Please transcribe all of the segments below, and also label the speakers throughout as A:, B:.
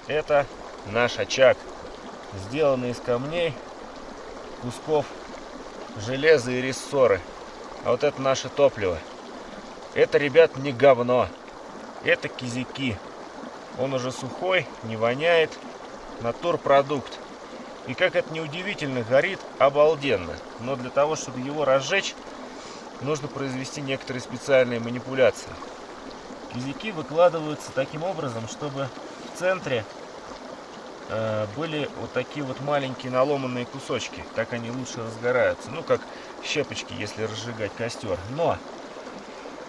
A: это наш очаг, сделанный из камней, кусков железа и рессоры. А вот это наше топливо. Это, ребят, не говно. Это кизяки. Он уже сухой, не воняет. Натурпродукт. И как это ни удивительно, горит обалденно. Но для того, чтобы его разжечь, нужно произвести некоторые специальные манипуляции. Кизяки выкладываются таким образом, чтобы в центре были вот такие вот маленькие наломанные кусочки. Так они лучше разгораются. Ну, как щепочки, если разжигать костер. Но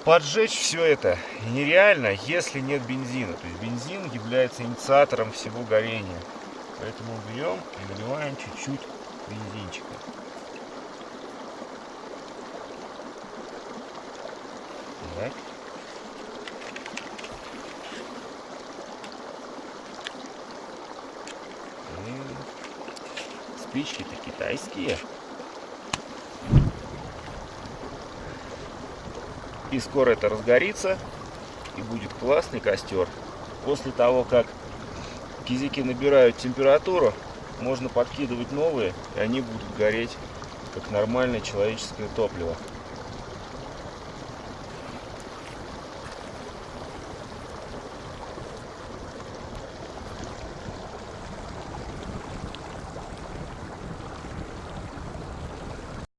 A: поджечь все это нереально, если нет бензина. То есть бензин является инициатором всего горения. Поэтому берем и наливаем чуть-чуть бензинчика. Так. Спички-то китайские. И скоро это разгорится, и будет классный костер. После того, как кизяки набирают температуру, можно подкидывать новые, и они будут гореть как нормальное человеческое топливо.